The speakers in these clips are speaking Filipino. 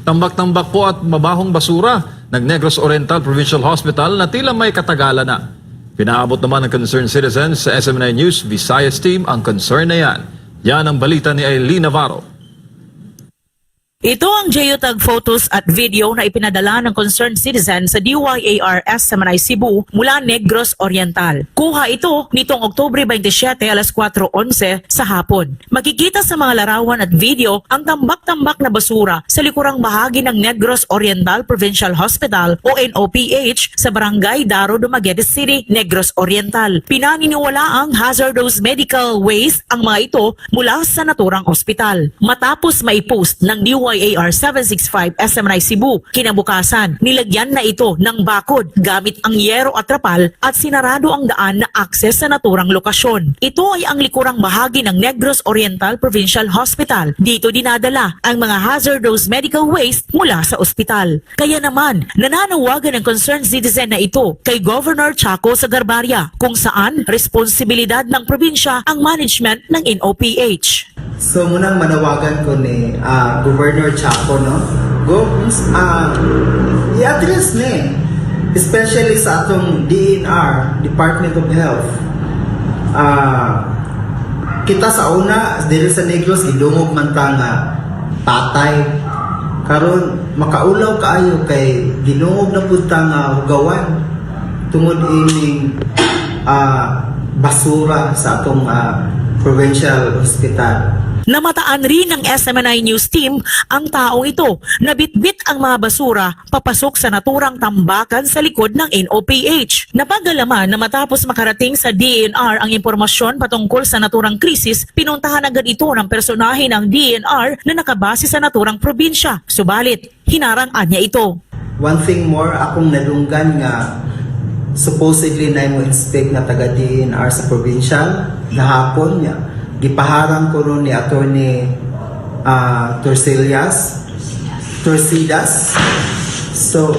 Tambak-tambak po at mabahong basura ng Negros Oriental Provincial Hospital na tila may katagalan na. Pinaabot naman ng concerned citizens sa SMNI News Visayas team ang concern na yan. Yan ang balita ni Aileen Navarro. Ito ang geotag photos at video na ipinadala ng concerned citizen sa DYAR SMNI Cebu mula Negros Oriental. Kuha ito nitong Oktubre 27 alas 4:11 sa hapon. Makikita sa mga larawan at video ang tambak-tambak na basura sa likurang bahagi ng Negros Oriental Provincial Hospital o NOPH sa Barangay Daro, Dumaguete City, Negros Oriental. Pinaniniwala ang hazardous medical waste ang mga ito mula sa naturang ospital. Matapos maipost ng DYAR 765 SMNI Cebu, kinabukasan, nilagyan na ito ng bakod gamit ang yero at trapal at sinarado ang daan na akses sa naturang lokasyon. Ito ay ang likurang bahagi ng Negros Oriental Provincial Hospital. Dito dinadala ang mga hazardous medical waste mula sa ospital. Kaya naman, nananawagan ng concerned citizen na ito kay Governor Chaco Sagarbarria kung saan responsibilidad ng probinsya ang management ng NOPH. So munang manawagan ko ni Governor Chaco, no? I-address ni, especially sa atong DNR, Department of Health. Kita sa una, dili sa Negros, idungog man ta nga patay. Karon makaulaw kaayo kay dinungog na punta nga hugawan tungod ining basura sa atong provincial hospital. Namataan rin ng SMNI News team ang taong ito na bitbit ang mga basura papasok sa naturang tambakan sa likod ng NOPH. Napagalaman na matapos makarating sa DNR ang impormasyon patungkol sa naturang krisis, pinuntahan agad ito ng personahe ng DNR na nakabase sa naturang probinsya. Subalit, hinarang-an niya ito. One thing more, akong nadunggan nga supposedly na mo inspect na taga DNR sa provincial gahapon niya. Gipaharang ko ron ni Attorney Torcidas. So,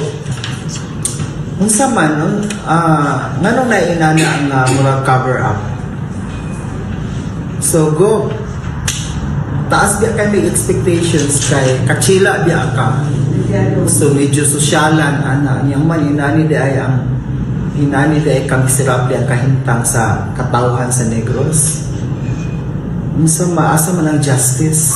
unsa man nun, nganong na inana ang murag cover up. So, go. Taas biya kami expectations kay kachila biya ka. So, medyo sosyalan, niyang man inani di ay ang hinani di ay kamisirable ang kahintang sa katawhan sa Negros. Minsan maasa man ang justice.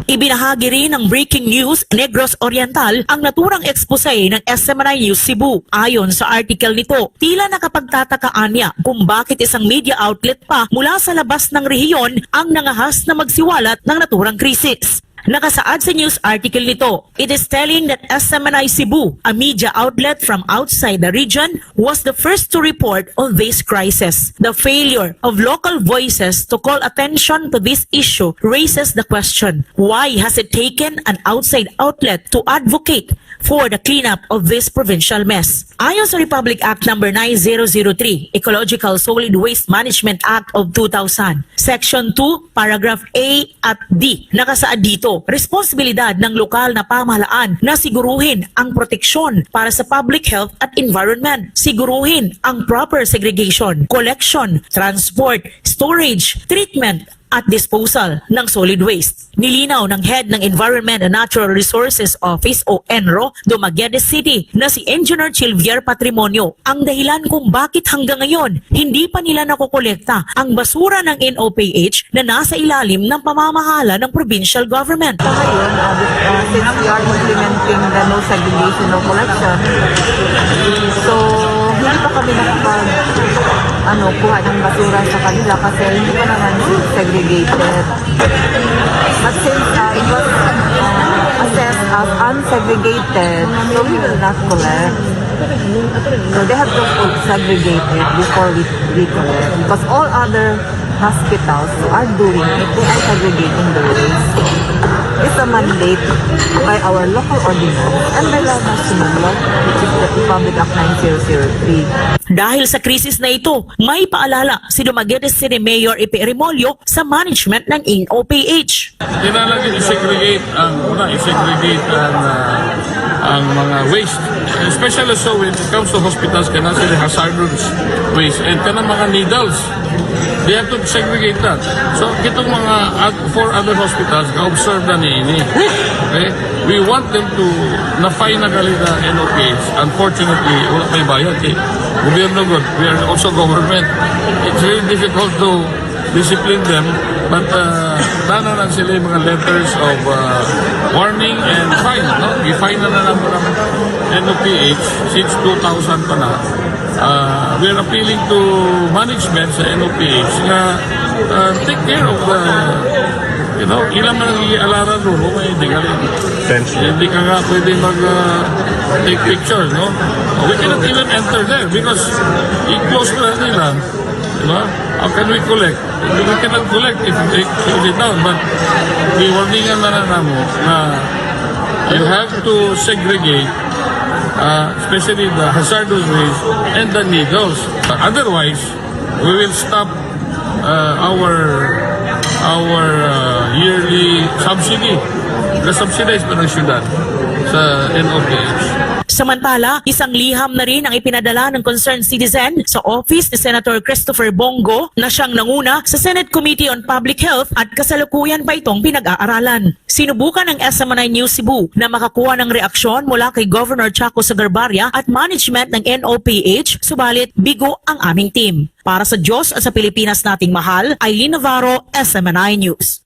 Ibinahagi rin ng Breaking News Negros Oriental ang naturang expose ng SMNI News Cebu. Ayon sa article nito, tila nakapagtatakaan niya kung bakit isang media outlet pa mula sa labas ng rehiyon ang nangahas na magsiwalat ng naturang krisis. Nakasaad sa news article nito, it is telling that SMNI Cebu, a media outlet from outside the region, was the first to report on this crisis. The failure of local voices to call attention to this issue raises the question, why has it taken an outside outlet to advocate for the cleanup of this provincial mess? Ayon sa Republic Act No. 9003, Ecological Solid Waste Management Act of 2000, Section 2, Paragraph A at D, nakasaad dito, responsibilidad ng lokal na pamahalaan na siguruhin ang proteksyon para sa public health at environment. Siguruhin ang proper segregation, collection, transport, storage, treatment, at disposal ng solid waste. Nilinaw ng head ng Environment and Natural Resources Office o ENRO, Dumaguete City na si Engineer Chilvier Patrimonio ang dahilan kung bakit hanggang ngayon hindi pa nila nakukolekta ang basura ng NOPH na nasa ilalim ng pamamahala ng provincial government. So ngayon, since we are implementing the no segregation, no collection, so hindi pa kami kuha ng basura sa kanila kasi hindi pa naman segregated. But since it was assessed as unsegregated, so we will not collect. So they have to segregate it before we collect. Because all other hospitals are doing it, they are segregating the waste. It's a mandate by our local ordinance and by the national law, which is the Republic Act 9003. Dahil sa krisis na ito, may paalala si Dumaguete City Mayor Ipe Remolyo sa management ng NOPH. Kailangan i-segregate ang mga waste. Especially so when it comes to hospitals, kailangan sila hazardous waste and kanang mga needles. They have to segregate that. So, itong mga 4 other hospitals, na-observe na ni ini. Okay? We want them to na-fine na gali na NOPH. Unfortunately, wala may bayad eh. Gobyerno good. We are also government. It's very difficult to discipline them, but dana lang sila yung mga letters of warning and fine. No? I-fine na naman ng NOPH since 2000 pa na. We are appealing to management sa NOPH na take care of the ilang man ang ialaran doon, may hindi ka rin. Hindi ka nga pwede take pictures, no? We cannot even enter there because i-close na nila. How can we collect? We cannot collect if they close it down, but we warningan na namo na you have to segregate especially the hazardous waste and the needles. Otherwise, we will stop our yearly subsidy. Na-subsidize pa ng syudad sa NOPH. Samantala, isang liham na rin ang ipinadala ng concerned citizen sa office ni Senator Christopher Bongo na siyang nanguna sa Senate Committee on Public Health at kasalukuyan pa itong pinag-aaralan. Sinubukan ng SMNI News Cebu na makakuha ng reaksyon mula kay Governor Chaco Sagarbarria at management ng NOPH, subalit bigo ang aming team. Para sa Diyos at sa Pilipinas nating mahal, Aileen Navarro, SMNI News.